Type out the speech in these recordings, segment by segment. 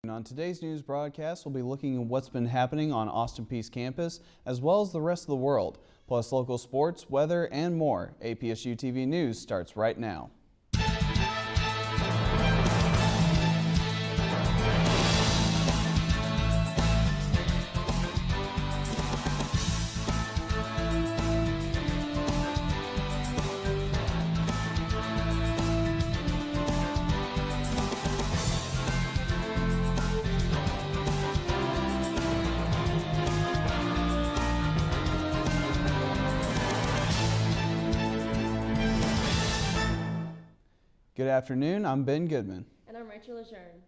And on today's news broadcast, we'll be looking at what's been happening on Austin Peay's campus, as well as the rest of the world, plus local sports, weather, and more. APSU-TV News starts right now. Good afternoon, I'm Ben Goodman. And I'm Lejeune.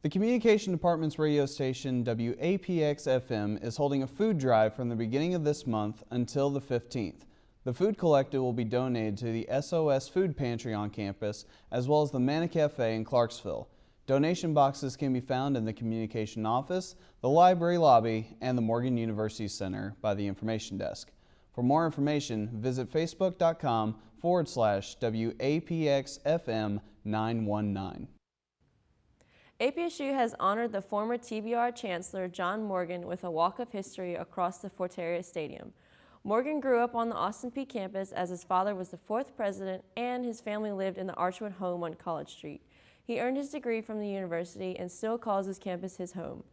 The Communication Department's radio station WAPX-FM is holding a food drive from the beginning of this month until the 15th. The food collected will be donated to the SOS Food Pantry on campus, as well as the Manna Cafe in Clarksville. Donation boxes can be found in the communication office, the library lobby, and the Morgan University Center by the information desk. For more information, visit facebook.com/WAPXFM919. APSU has honored the former TBR Chancellor John Morgan with a walk of history across the Fortaria Stadium. Morgan grew up on the Austin Peay campus as his father was the fourth president and his family lived in the Archwood home on College Street. He earned his degree from the university and still calls his campus his home.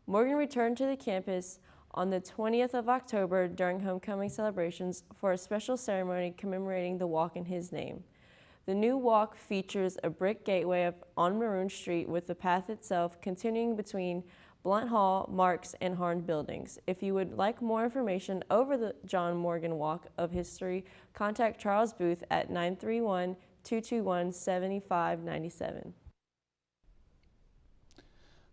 Morgan returned to the campus on the 20th of October during homecoming celebrations for a special ceremony commemorating the walk in his name. The new walk features a brick gateway on Maroon Street with the path itself continuing between Blunt Hall, Marks, and Harn buildings. If you would like more information over the John Morgan Walk of History, contact Charles Booth at 931-221-7597.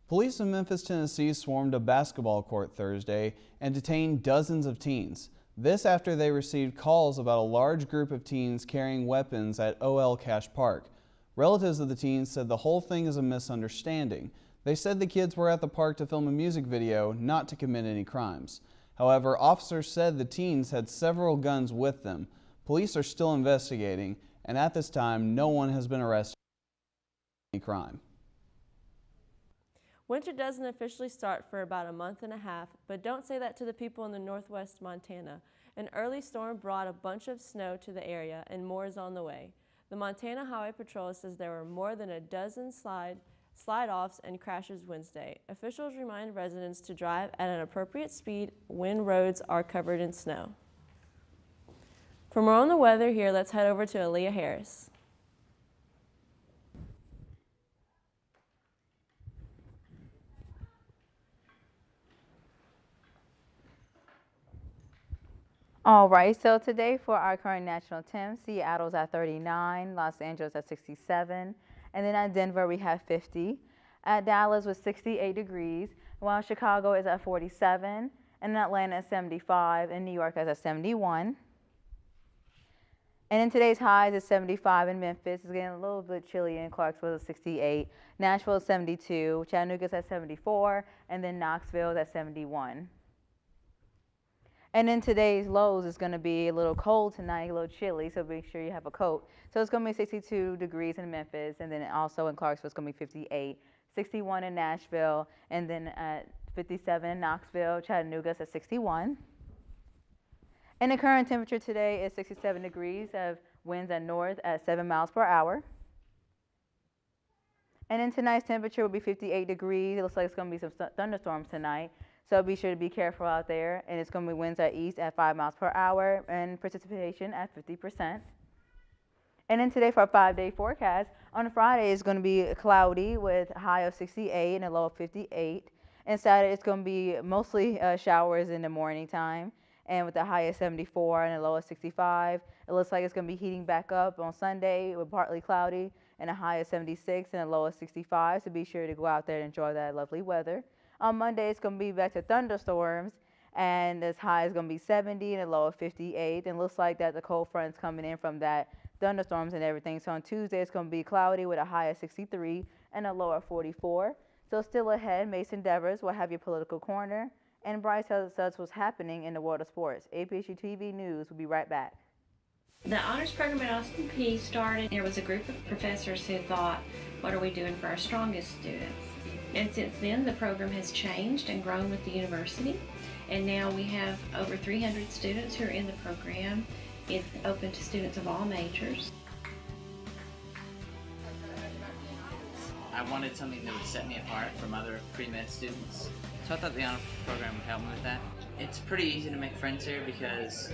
Police in Memphis, Tennessee swarmed a basketball court Thursday and detained dozens of teens. This after they received calls about a large group of teens carrying weapons at OL Cash Park. Relatives of the teens said the whole thing is a misunderstanding. They said the kids were at the park to film a music video, not to commit any crimes. However, officers said the teens had several guns with them. Police are still investigating, and at this time, no one has been arrested for any crime. Winter doesn't officially start for about a month and a half, but don't say that to the people in the northwest Montana. An early storm brought a bunch of snow to the area and more is on the way. The Montana Highway Patrol says there were more than a dozen slide-offs and crashes Wednesday. Officials remind residents to drive at an appropriate speed when roads are covered in snow. For more on the weather here, let's head over to Aaliyah Harris. All right, so today for our current national temps, Seattle's at 39, Los Angeles at 67, and then at Denver we have 50. At Dallas with 68 degrees, while Chicago is at 47, and Atlanta at 75, and New York is at 71. And in today's highs is 75 in Memphis. It's getting a little bit chilly in Clarksville at 68, Nashville is 72, Chattanooga's at 74, and then Knoxville is at 71. And in today's lows, it's going to be a little cold tonight, a little chilly, so make sure you have a coat. So it's going to be 62 degrees in Memphis, and then also in Clarksville, it's going to be 58, 61 in Nashville, and then at 57 in Knoxville, Chattanooga's at 61. And the current temperature today is 67 degrees, of winds at north at 7 miles per hour. And then tonight's temperature will be 58 degrees. It looks like it's going to be some thunderstorms tonight. So be sure to be careful out there, and it's going to be winds at east at 5 miles per hour and precipitation at 50%. And then today for our 5-day forecast, on Friday it's going to be cloudy with a high of 68 and a low of 58. And Saturday it's going to be mostly showers in the morning time and with a high of 74 and a low of 65. It looks like it's going to be heating back up on Sunday with partly cloudy and a high of 76 and a low of 65. So be sure to go out there and enjoy that lovely weather. On Monday, it's going to be back to thunderstorms, and this high is going to be 70 and a low of 58. And looks like that the cold front's coming in from that thunderstorms and everything. So on Tuesday, it's going to be cloudy with a high of 63 and a low of 44. So still ahead, Mason Devers will have your political corner, and Brice tells us what's happening in the world of sports. APSU-TV News will be right back. The honors program at Austin Peay started. There was a group of professors who thought, what are we doing for our strongest students? And since then, the program has changed and grown with the university. And now we have over 300 students who are in the program. It's open to students of all majors. I wanted something that would set me apart from other pre-med students. So I thought the honor program would help me with that. It's pretty easy to make friends here because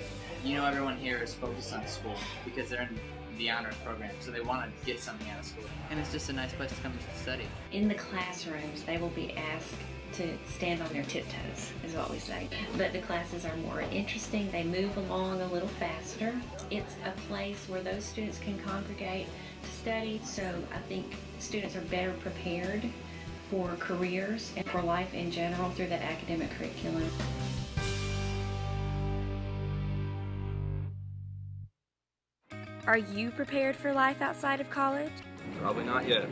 everyone here is focused on school because they're in the honors program, so they want to get something out of school. And it's just a nice place to come to study. In the classrooms, they will be asked to stand on their tiptoes, is what we say. But the classes are more interesting. They move along a little faster. It's a place where those students can congregate to study, so I think students are better prepared for careers and for life in general through that academic curriculum. Are you prepared for life outside of college? Probably not yet.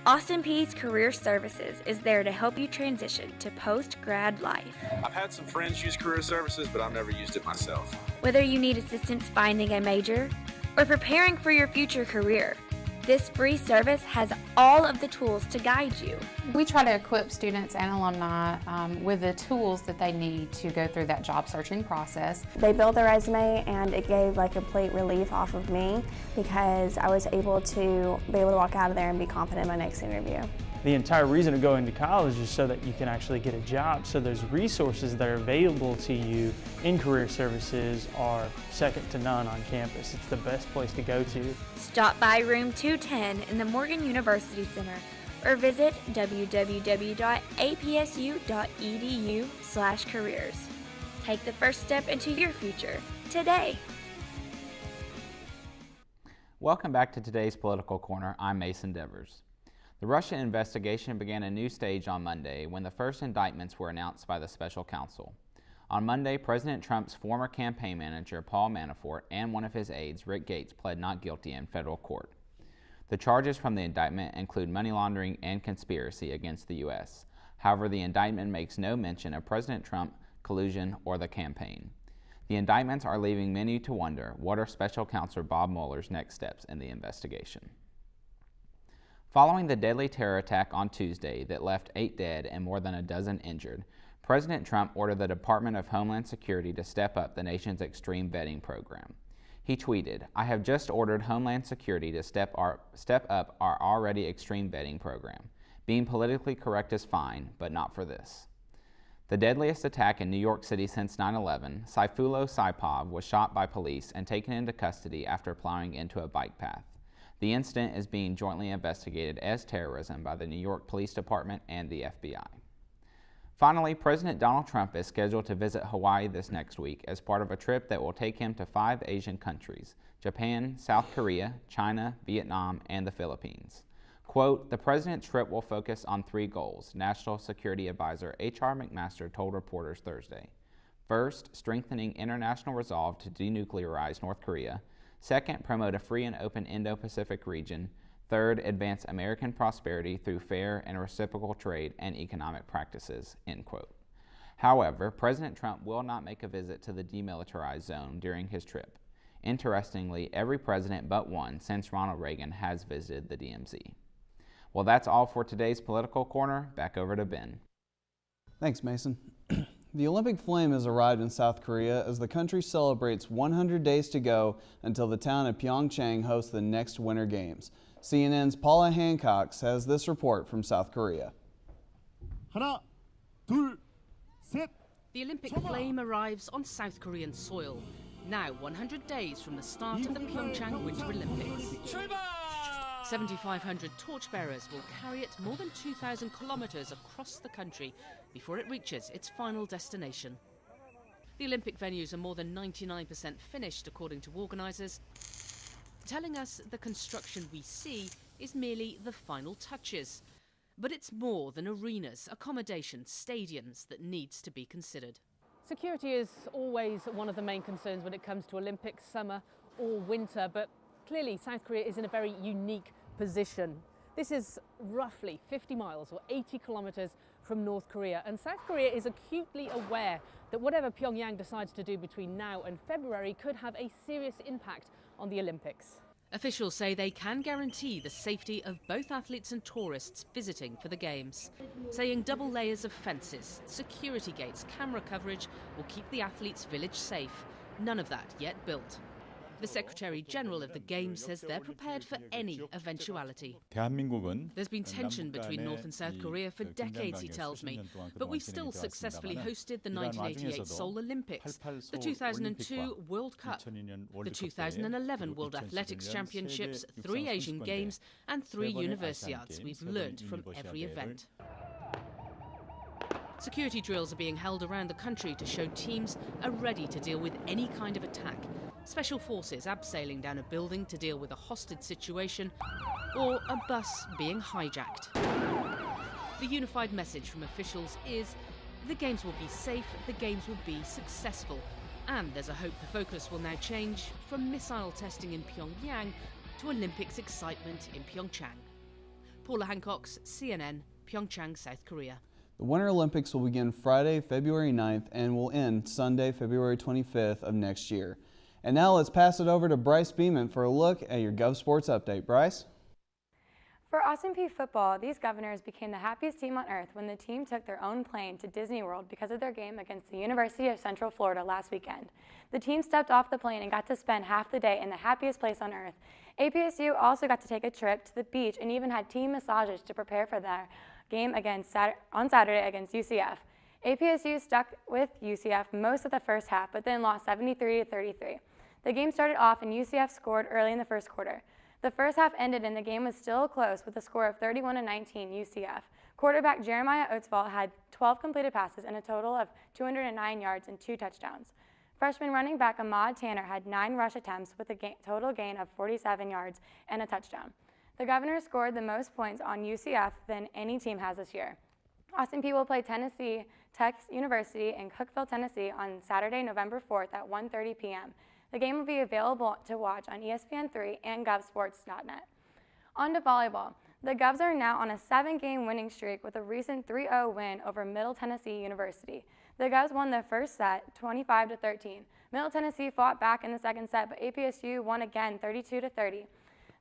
Austin Peay's Career Services is there to help you transition to post-grad life. I've had some friends use career services, but I've never used it myself. Whether you need assistance finding a major or preparing for your future career, this free service has all of the tools to guide you. We try to equip students and alumni with the tools that they need to go through that job searching process. They built their resume and it gave like complete relief off of me because I was able to walk out of there and be confident in my next interview. The entire reason of going to college is so that you can actually get a job. So those resources that are available to you in career services are second to none on campus. It's the best place to go to. Stop by room 210 in the Morgan University Center or visit www.apsu.edu/careers. Take the first step into your future today. Welcome back to today's Political Corner. I'm Mason Devers. The Russia investigation began a new stage on Monday when the first indictments were announced by the special counsel. On Monday, President Trump's former campaign manager, Paul Manafort, and one of his aides, Rick Gates, pled not guilty in federal court. The charges from the indictment include money laundering and conspiracy against the U.S. However, the indictment makes no mention of President Trump, collusion, or the campaign. The indictments are leaving many to wonder what are Special Counsel Bob Mueller's next steps in the investigation. Following the deadly terror attack on Tuesday that left 8 dead and more than a dozen injured, President Trump ordered the Department of Homeland Security to step up the nation's extreme vetting program. He tweeted, "I have just ordered Homeland Security to step up our already extreme vetting program. Being politically correct is fine, but not for this." The deadliest attack in New York City since 9/11, Sayfullo Saipov was shot by police and taken into custody after plowing into a bike path. The incident is being jointly investigated as terrorism by the New York Police Department and the FBI. Finally, President Donald Trump is scheduled to visit Hawaii this next week as part of a trip that will take him to 5 Asian countries: Japan, South Korea, China, Vietnam, and the Philippines. Quote, "The president's trip will focus on 3 goals," National Security Advisor H.R. McMaster told reporters Thursday. First, strengthening international resolve to denuclearize North Korea. Second, promote a free and open Indo-Pacific region. Third, advance American prosperity through fair and reciprocal trade and economic practices, end quote. However, President Trump will not make a visit to the demilitarized zone during his trip. Interestingly, every president but one since Ronald Reagan has visited the DMZ. Well, that's all for today's Political Corner. Back over to Ben. Thanks, Mason. The Olympic flame has arrived in South Korea as the country celebrates 100 days to go until the town of Pyeongchang hosts the next Winter Games. CNN's Paula Hancock has this report from South Korea. 하나, 둘, 셋. The Olympic flame arrives on South Korean soil, now 100 days from the start of the Pyeongchang Winter Olympics. 7,500 torchbearers will carry it more than 2,000 kilometers across the country before it reaches its final destination. The Olympic venues are more than 99% finished, according to organisers, telling us the construction we see is merely the final touches. But it's more than arenas, accommodations, stadiums that needs to be considered. Security is always one of the main concerns when it comes to Olympics, summer or winter, but clearly South Korea is in a very unique position. This is roughly 50 miles or 80 kilometers from North Korea, and South Korea is acutely aware that whatever Pyongyang decides to do between now and February could have a serious impact on the Olympics. Officials say they can guarantee the safety of both athletes and tourists visiting for the Games, saying double layers of fences, security gates, camera coverage will keep the athletes' village safe. None of that yet built. The Secretary-General of the Games says they're prepared for any eventuality. There's been tension between North and South Korea for decades, he tells me, but we've still successfully hosted the 1988 Seoul Olympics, the 2002 World Cup, the 2011 World Athletics Championships, 3 Asian Games and 3 Universiades. We've learnt from every event. Security drills are being held around the country to show teams are ready to deal with any kind of attack. Special forces abseiling down a building to deal with a hostage situation or a bus being hijacked. The unified message from officials is the Games will be safe, the Games will be successful, and there's a hope the focus will now change from missile testing in Pyongyang to Olympics excitement in Pyeongchang. Paula Hancock's CNN, Pyeongchang, South Korea. The Winter Olympics will begin Friday, February 9th and will end Sunday, February 25th of next year. And now let's pass it over to Brice Bemment for a look at your Gov Sports update. Brice? For Austin Peay football, these Governors became the happiest team on earth when the team took their own plane to Disney World because of their game against the University of Central Florida last weekend. The team stepped off the plane and got to spend half the day in the happiest place on earth. APSU also got to take a trip to the beach and even had team massages to prepare for their game on Saturday against UCF. APSU stuck with UCF most of the first half, but then lost 73-33. The game started off and UCF scored early in the first quarter. The first half ended and the game was still close with a score of 31-19 UCF. Quarterback Jeremiah Oatsvall had 12 completed passes and a total of 209 yards and 2 touchdowns. Freshman running back Ahmad Tanner had 9 rush attempts with a total gain of 47 yards and a touchdown. The Governors scored the most points on UCF than any team has this year. Austin Peay will play Tennessee Tech University in Cookeville, Tennessee on Saturday, November 4th at 1:30 p.m. The game will be available to watch on ESPN3 and GovSports.net. On to volleyball. The Govs are now on a 7-game winning streak with a recent 3-0 win over Middle Tennessee University. The Govs won their first set 25-13. Middle Tennessee fought back in the second set, but APSU won again 32-30.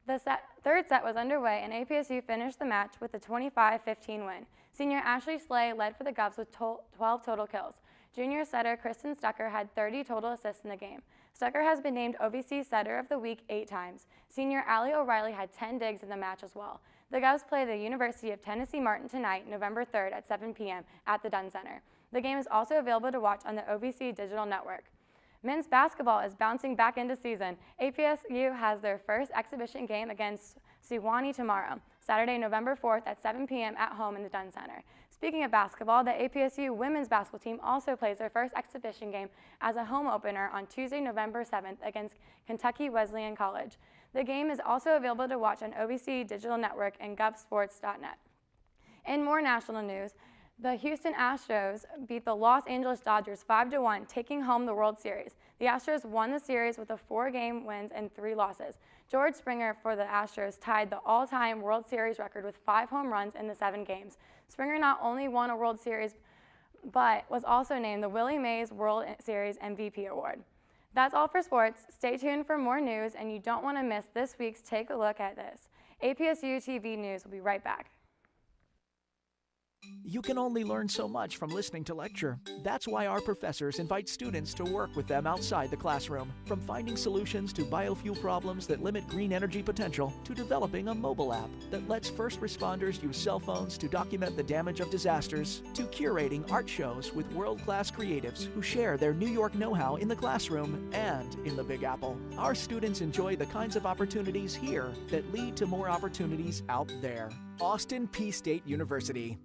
The third set was underway, and APSU finished the match with a 25-15 win. Senior Ashley Slay led for the Govs with 12 total kills. Junior setter Kristen Stucker had 30 total assists in the game. Stucker has been named OVC Setter of the Week 8 times. Senior Allie O'Reilly had 10 digs in the match as well. The Govs play the University of Tennessee Martin tonight, November 3rd at 7 p.m. at the Dunn Center. The game is also available to watch on the OVC Digital Network. Men's basketball is bouncing back into season. APSU has their first exhibition game against Sewanee tomorrow, Saturday, November 4th at 7 p.m. at home in the Dunn Center. Speaking of basketball, the APSU women's basketball team also plays their first exhibition game as a home opener on Tuesday, November 7th against Kentucky Wesleyan College. The game is also available to watch on OVC Digital Network and GovSports.net. In more national news, the Houston Astros beat the Los Angeles Dodgers 5-1, taking home the World Series. The Astros won the series with a 4-game wins and 3 losses. George Springer for the Astros tied the all-time World Series record with 5 home runs in the 7 games. Springer not only won a World Series, but was also named the Willie Mays World Series MVP Award. That's all for sports. Stay tuned for more news, and you don't want to miss this week's Take a Look at This. APSU-TV News will be right back. You can only learn so much from listening to lecture. That's why our professors invite students to work with them outside the classroom. From finding solutions to biofuel problems that limit green energy potential, to developing a mobile app that lets first responders use cell phones to document the damage of disasters, to curating art shows with world-class creatives who share their New York know-how in the classroom and in the Big Apple. Our students enjoy the kinds of opportunities here that lead to more opportunities out there. Austin Peay State University.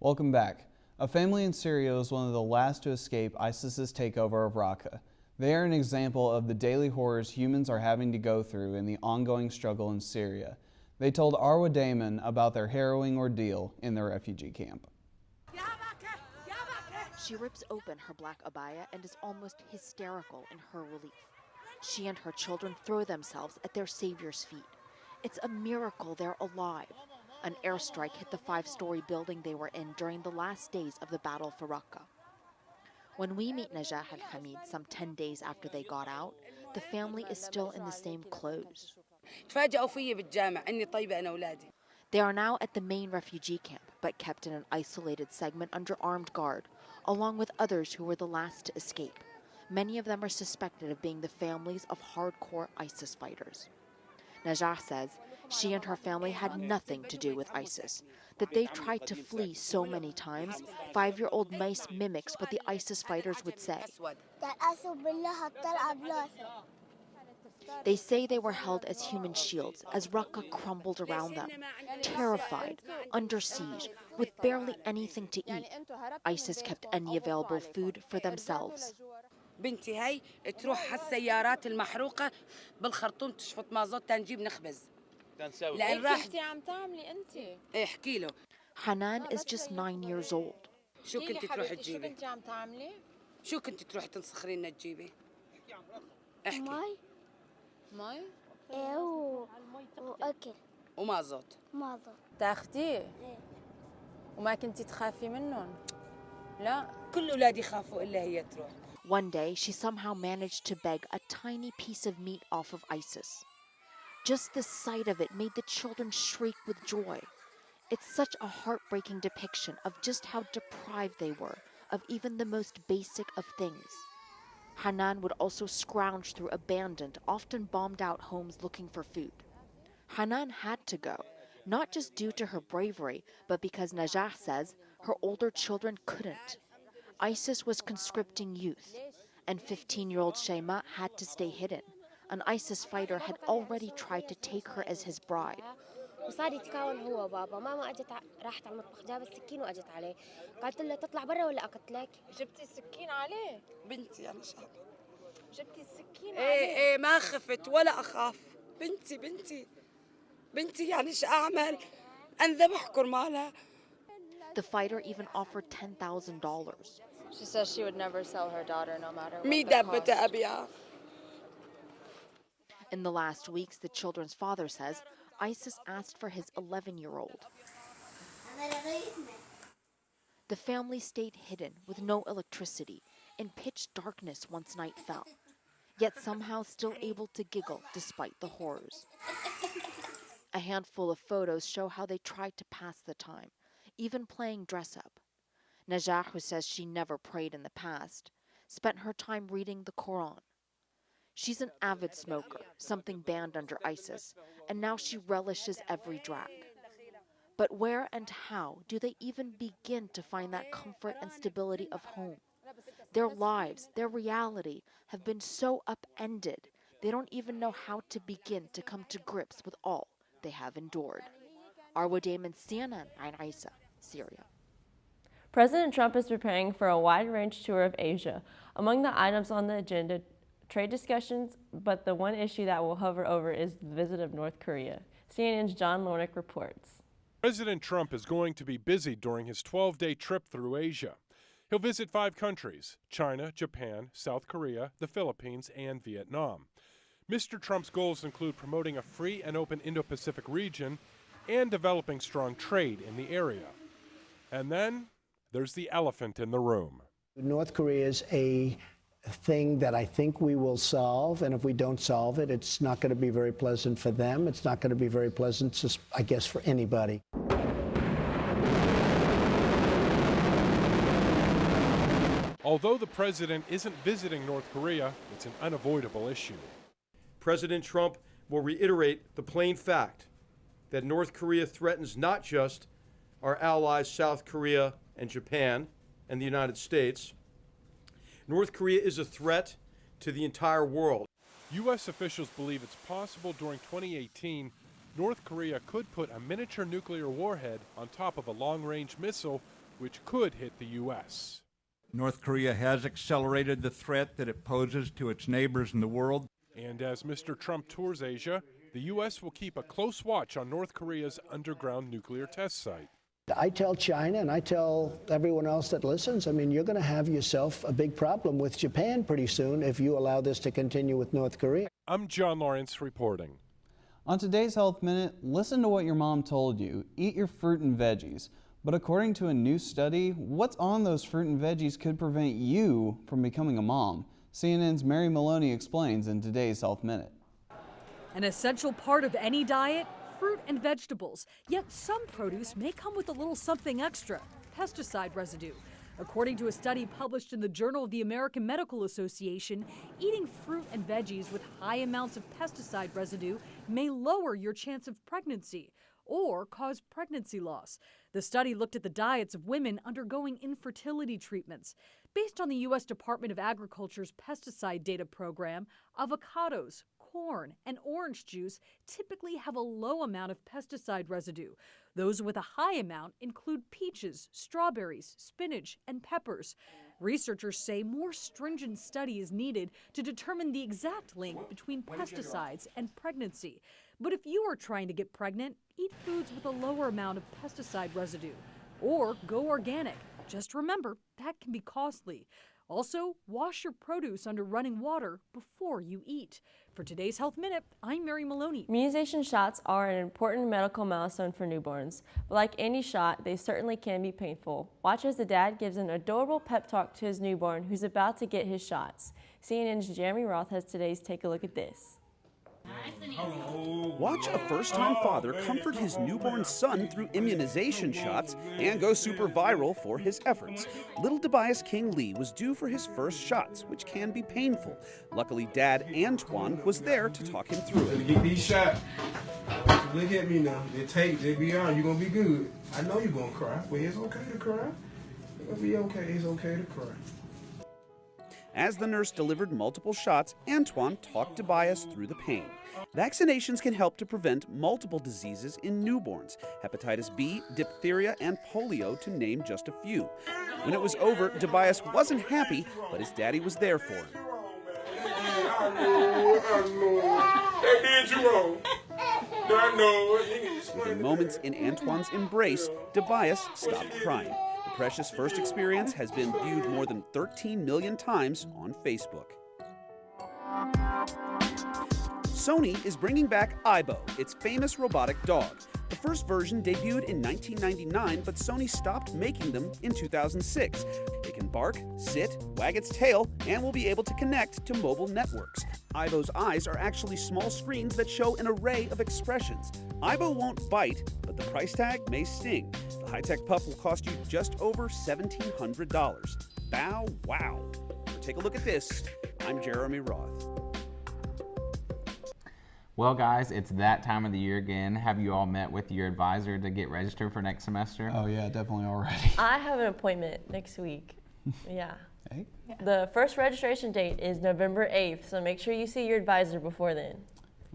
Welcome back. A family in Syria was one of the last to escape ISIS's takeover of Raqqa. They are an example of the daily horrors humans are having to go through in the ongoing struggle in Syria. They told Arwa Damon about their harrowing ordeal in the refugee camp. She rips open her black abaya and is almost hysterical in her relief. She and her children throw themselves at their savior's feet. It's a miracle they're alive. An airstrike hit the 5-story building they were in during the last days of the battle for Raqqa. When we meet Najah and Hamid some 10 days after they got out, the family is still in the same clothes. They are now at the main refugee camp, but kept in an isolated segment under armed guard, along with others who were the last to escape. Many of them are suspected of being the families of hardcore ISIS fighters. Najah says she and her family had nothing to do with ISIS, that they tried to flee so many times, 5-year-old Mice mimics what the ISIS fighters would say. They say they were held as human shields as Raqqa crumbled around them, terrified, under siege, with barely anything to eat. ISIS kept any available food for themselves. بنتي هاي تروح هالسيارات المحروقة بالخرطوم تشفط مازوت تنجيب نخبز. لأن راح انتي عم تعملي انتي؟ احكي له. Hanan is just 9 years old. شو كنتي تروحي تجيبي؟ شو كنتي عم تعملي؟ شو كنتي تروحي تنسخري لنا تجيبي؟ احكي. مي؟ ايه واكل ومازوت. مازوت. تاخديه؟ ايه. وما كنتي تخافي منهم؟ لا. كل أولادي يخافوا إلا هي تروح. One day, she somehow managed to beg a tiny piece of meat off of ISIS. Just the sight of it made the children shriek with joy. It's such a heartbreaking depiction of just how deprived they were of even the most basic of things. Hanan would also scrounge through abandoned, often bombed-out homes looking for food. Hanan had to go, not just due to her bravery, but because Najah says her older children couldn't. ISIS was conscripting youth, and 15-year-old Shayma had to stay hidden. An ISIS fighter had already tried to take her as his bride. وصار يتكاون هو وبابا ماما اجت راحت على المطبخ جابت السكين واجت عليه قالت له تطلع برا ولا اقتلك جبتي السكين عليه؟ بنتي أنا شاب. جبتي السكين عليه؟ إيه ما خفت ولا أخاف. بنتي يعني إيش أعمل؟ أنذبح كرمالها. The fighter even offered $10,000. She says she would never sell her daughter no matter what the cost. In the last weeks, the children's father says ISIS asked for his 11-year-old. The family stayed hidden with no electricity in pitch darkness once night fell, yet somehow still able to giggle despite the horrors. A handful of photos show how they tried to pass the time, even playing dress-up. Najah, who says she never prayed in the past, spent her time reading the Quran. She's an avid smoker, something banned under ISIS, and now she relishes every drag. But where and how do they even begin to find that comfort and stability of home? Their lives, their reality, have been so upended, they don't even know how to begin to come to grips with all they have endured. Arwa Damon, CNN, Ain Isa, Syria. President Trump is preparing for a wide-range tour of Asia. Among the items on the agenda, trade discussions, but the one issue that will hover over is the visit of North Korea. CNN's John Lornick reports. President Trump is going to be busy during his 12-day trip through Asia. He'll visit 5 countries: China, Japan, South Korea, the Philippines, and Vietnam. Mr. Trump's goals include promoting a free and open Indo-Pacific region and developing strong trade in the area. And then there's the elephant in the room. North Korea is a thing that I think we will solve, and if we don't solve it, it's not going to be very pleasant for them. It's not going to be very pleasant, I guess, for anybody. Although the president isn't visiting North Korea, it's an unavoidable issue. President Trump will reiterate the plain fact that North Korea threatens not just our allies South Korea and Japan and the United States. North Korea is a threat to the entire world. U.S. officials believe it's possible during 2018 North Korea could put a miniature nuclear warhead on top of a long-range missile which could hit the U.S. North Korea has accelerated the threat that it poses to its neighbors in the world. And as Mr. Trump tours Asia, the U.S. will keep a close watch on North Korea's underground nuclear test site. I tell China and I tell everyone else that listens, I mean, you're going to have yourself a big problem with Japan pretty soon if you allow this to continue with North Korea. I'm John Lawrence reporting. On today's Health Minute, listen to what your mom told you. Eat your fruit and veggies. But according to a new study, what's on those fruit and veggies could prevent you from becoming a mom. CNN's Mary Maloney explains in today's Health Minute. An essential part of any diet, fruit and vegetables. Yet some produce may come with a little something extra, pesticide residue. According to a study published in the Journal of the American Medical Association, eating fruit and veggies with high amounts of pesticide residue may lower your chance of pregnancy or cause pregnancy loss. The study looked at the diets of women undergoing infertility treatments. Based on the U.S. Department of Agriculture's pesticide data program, avocados, corn, and orange juice typically have a low amount of pesticide residue. Those with a high amount include peaches, strawberries, spinach, and peppers. Researchers say more stringent study is needed to determine the exact link between pesticides and pregnancy. But if you are trying to get pregnant, eat foods with a lower amount of pesticide residue. Or go organic. Just remember, that can be costly. Also, wash your produce under running water before you eat. For today's Health Minute, I'm Mary Maloney. Immunization shots are an important medical milestone for newborns. But like any shot, they certainly can be painful. Watch as the dad gives an adorable pep talk to his newborn who's about to get his shots. CNN's Jeremy Roth has today's Take a Look at This. Watch a first-time father comfort his newborn son through immunization shots and go super viral for his efforts. Little Tobias King Lee was due for his first shots, which can be painful. Luckily, Dad Antoine was there to talk him through it. Get these shots. Look at me now. They be on. You're going to be good. I know you're going to cry, but it's okay to cry. It'll be okay. It's okay to cry. As the nurse delivered multiple shots, Antoine talked Tobias through the pain. Vaccinations can help to prevent multiple diseases in newborns, hepatitis B, diphtheria, and polio, to name just a few. When it was over, Tobias wasn't happy, but his daddy was there for him. Within moments in Antoine's embrace, Tobias stopped crying. The precious first experience has been viewed more than 13 million times on Facebook. Sony is bringing back Aibo, its famous robotic dog. The first version debuted in 1999, but Sony stopped making them in 2006. It can bark, sit, wag its tail, and will be able to connect to mobile networks. Aibo's eyes are actually small screens that show an array of expressions. Aibo won't bite, but the price tag may sting. The high-tech pup will cost you just over $1,700. Bow wow. Take a look at this. I'm Jeremy Roth. Well, guys, it's that time of the year again. Have you all met with your advisor to get registered for next semester? Oh yeah, definitely already. I have an appointment next week. Yeah. Hey? Yeah. The first registration date is November 8th, so make sure you see your advisor before then.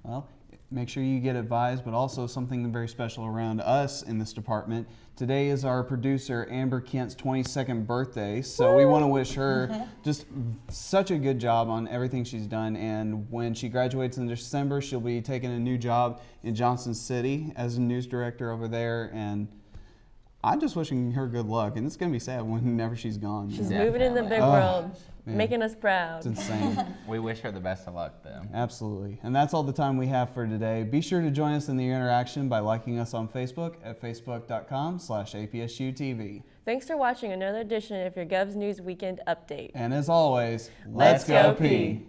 Well, make sure you get advised, but also something very special around us in this department. Today is our producer Amber Kent's 22nd birthday, so we want to wish her just such a good job on everything she's done, and when she graduates in December, she'll be taking a new job in Johnson City as a news director over there, and I'm just wishing her good luck, and it's going to be sad whenever she's gone. She's moving in the big world, making us proud. It's insane. We wish her the best of luck, though. Absolutely. And that's all the time we have for today. Be sure to join us in the interaction by liking us on Facebook at facebook.com/APSU-TV. Thanks for watching another edition of your Govs News Weekend Update. And as always, let's go Peay.